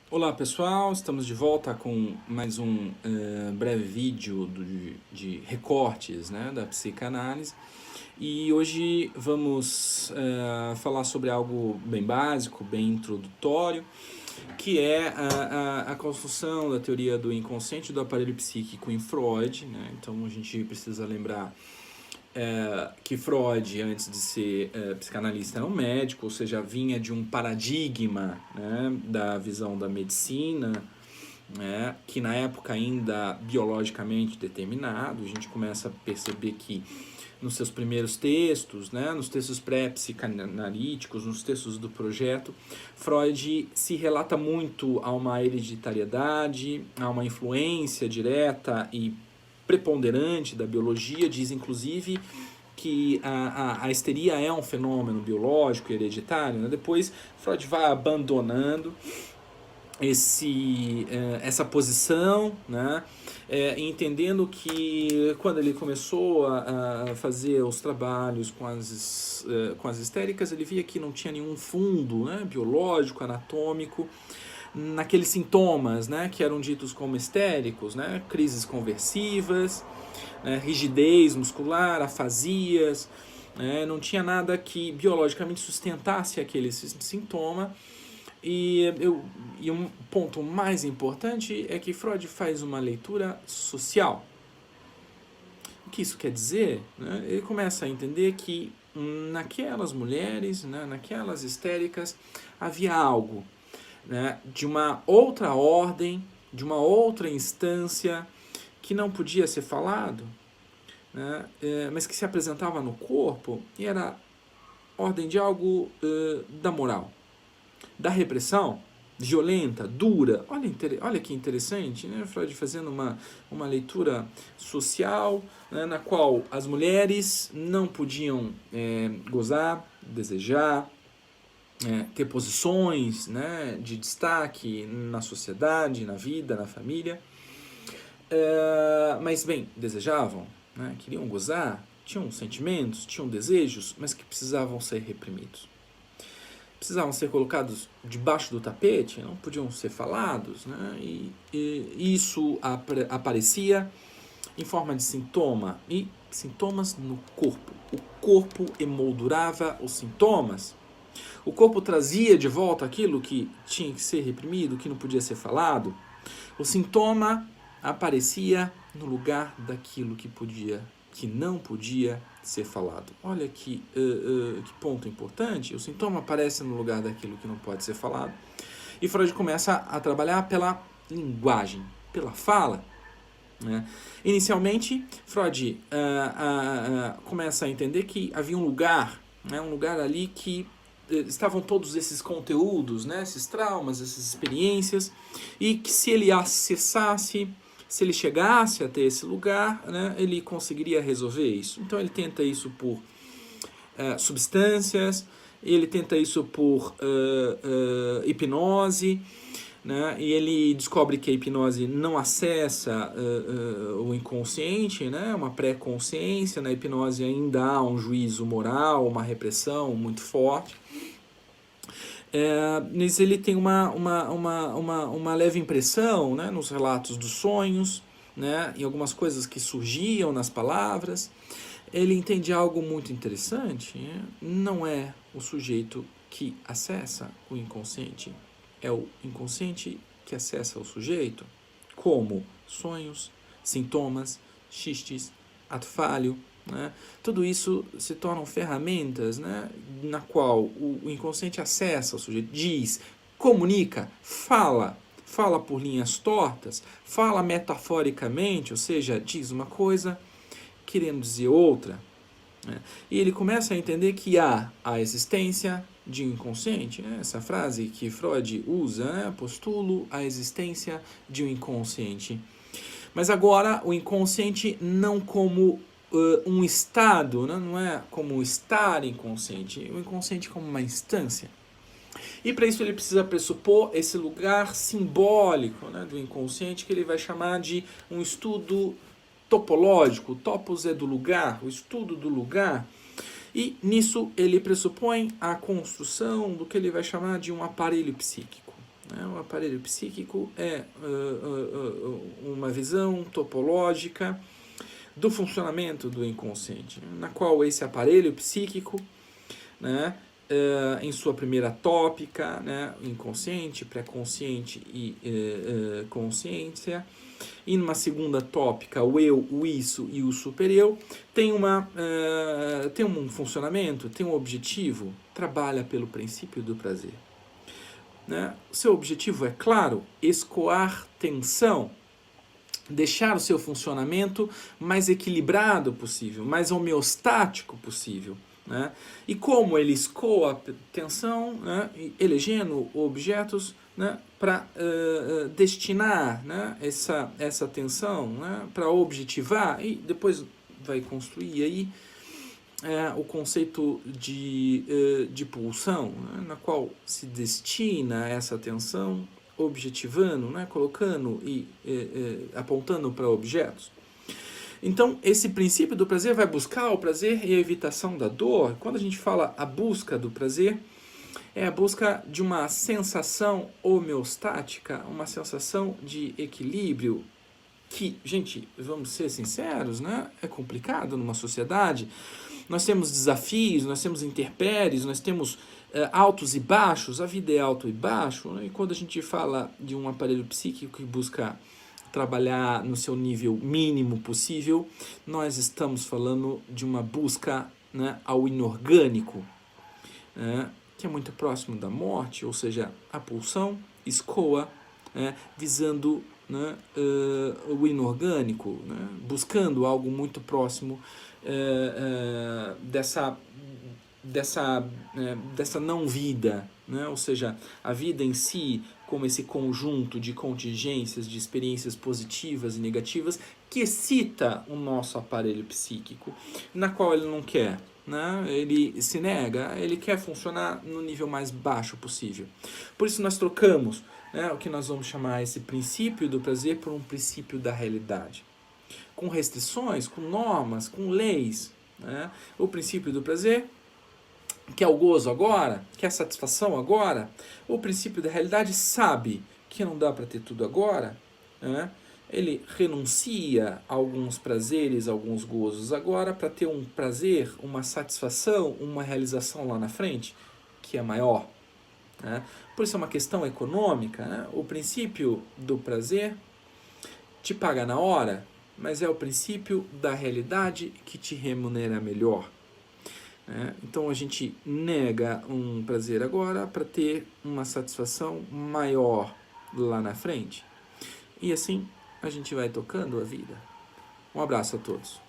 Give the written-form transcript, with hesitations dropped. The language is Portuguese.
Olá pessoal, estamos de volta com mais um breve vídeo de recortes, né, da psicanálise. E hoje vamos falar sobre algo bem básico, bem introdutório, que é a construção da teoria do inconsciente do aparelho psíquico em Freud, né? Então a gente precisa lembrar que Freud, antes de ser psicanalista, era um médico, ou seja, vinha de um paradigma, né, da visão da medicina, né, que na época ainda biologicamente determinado. A gente começa a perceber que nos seus primeiros textos, né, nos textos pré-psicanalíticos, nos textos do projeto, Freud se relata muito a uma hereditariedade, a uma influência direta e preponderante da biologia. Diz inclusive que a histeria é um fenômeno biológico hereditário, né? Depois Freud vai abandonando essa posição, né? Entendendo que quando ele começou a fazer os trabalhos com as histéricas, ele via que não tinha nenhum fundo, né, biológico, anatômico, naqueles sintomas, né, que eram ditos como histéricos, né, crises conversivas, né, rigidez muscular, afasias, né, não tinha nada que biologicamente sustentasse aquele sintoma. E um ponto mais importante é que Freud faz uma leitura social. O que isso quer dizer? Né? Ele começa a entender que naquelas mulheres, né, naquelas histéricas, havia algo, né, de uma outra ordem, de uma outra instância, que não podia ser falado, né, mas que se apresentava no corpo e era ordem de algo da moral, da repressão violenta, dura. Olha que interessante, né? Freud fazendo uma leitura social, né, na qual as mulheres não podiam gozar, desejar, ter posições, né, de destaque na sociedade, na vida, na família. Mas, bem, desejavam, né, queriam gozar, tinham sentimentos, tinham desejos, mas que precisavam ser reprimidos. Precisavam ser colocados debaixo do tapete, não podiam ser falados, né? E isso aparecia em forma de sintoma, e sintomas no corpo. O corpo emoldurava os sintomas. O corpo trazia de volta aquilo que tinha que ser reprimido, que não podia ser falado. O sintoma aparecia no lugar daquilo que não podia ser falado. Olha que ponto importante. O sintoma aparece no lugar daquilo que não pode ser falado. E Freud começa a trabalhar pela linguagem, pela fala. Né? Inicialmente, Freud começa a entender que havia um lugar, né, um lugar ali que estavam todos esses conteúdos, né, esses traumas, essas experiências, e que se ele acessasse, se ele chegasse até esse lugar, né, ele conseguiria resolver isso. Então ele tenta isso por substâncias, ele tenta isso por hipnose, né, e ele descobre que a hipnose não acessa o inconsciente, né, uma pré-consciência. Na hipnose ainda há um juízo moral, uma repressão muito forte. Mas ele tem uma leve impressão, né, nos relatos dos sonhos, né, em algumas coisas que surgiam nas palavras. Ele entende algo muito interessante, né? Não é o sujeito que acessa o inconsciente, é o inconsciente que acessa o sujeito, como sonhos, sintomas, xistes, ato falho, né? Tudo isso se tornam ferramentas, né, na qual o inconsciente acessa o sujeito, diz, comunica, fala por linhas tortas, fala metaforicamente, ou seja, diz uma coisa querendo dizer outra. Né? E ele começa a entender que há a existência de um inconsciente, né? Essa frase que Freud usa, né? Postulo a existência de um inconsciente. Mas agora o inconsciente não como um estado, né? Não é como estar inconsciente, o inconsciente como uma instância. E para isso ele precisa pressupor esse lugar simbólico, né, do inconsciente, que ele vai chamar de um estudo topológico. Topos é do lugar, o estudo do lugar. E nisso ele pressupõe a construção do que ele vai chamar de um aparelho psíquico. né? O aparelho psíquico é uma visão topológica do funcionamento do inconsciente, na qual esse aparelho psíquico, né, em sua primeira tópica, né, inconsciente, pré-consciente e consciência, e numa segunda tópica, o eu, o isso e o supereu, tem um funcionamento, tem um objetivo, trabalha pelo princípio do prazer. Né? Seu objetivo é claro, escoar tensão, deixar o seu funcionamento mais equilibrado possível, mais homeostático possível. Né? E como ele escoa a tensão, né? Elegendo objetos, né? Para destinar, né? essa tensão, né? Para objetivar, e depois vai construir aí o conceito de pulsão, né? Na qual se destina essa tensão, objetivando, né? Colocando e apontando para objetos. Então, esse princípio do prazer vai buscar o prazer e a evitação da dor. Quando a gente fala a busca do prazer, é a busca de uma sensação homeostática, uma sensação de equilíbrio, que, gente, vamos ser sinceros, né? É complicado numa sociedade. Nós temos desafios, nós temos intempéries, nós temos altos e baixos, a vida é alto e baixo, né? E quando a gente fala de um aparelho psíquico que busca trabalhar no seu nível mínimo possível, nós estamos falando de uma busca, né, ao inorgânico, que é muito próximo da morte, ou seja, a pulsão escoa, visando, né, o inorgânico, né, buscando algo muito próximo dessa não vida, né? Ou seja, a vida em si como esse conjunto de contingências, de experiências positivas e negativas que excita o nosso aparelho psíquico, na qual ele não quer, né? Ele se nega, ele quer funcionar no nível mais baixo possível. Por isso nós trocamos, né, o que nós vamos chamar esse princípio do prazer por um princípio da realidade, com restrições, com normas, com leis, né? O princípio do prazer, que é o gozo agora, que é a satisfação agora. O princípio da realidade sabe que não dá para ter tudo agora, né? Ele renuncia a alguns prazeres, a alguns gozos agora para ter um prazer, uma satisfação, uma realização lá na frente que é maior, né? Por isso é uma questão econômica, né? O princípio do prazer te paga na hora, mas é o princípio da realidade que te remunera melhor. Então a gente nega um prazer agora para ter uma satisfação maior lá na frente. E assim a gente vai tocando a vida. Um abraço a todos.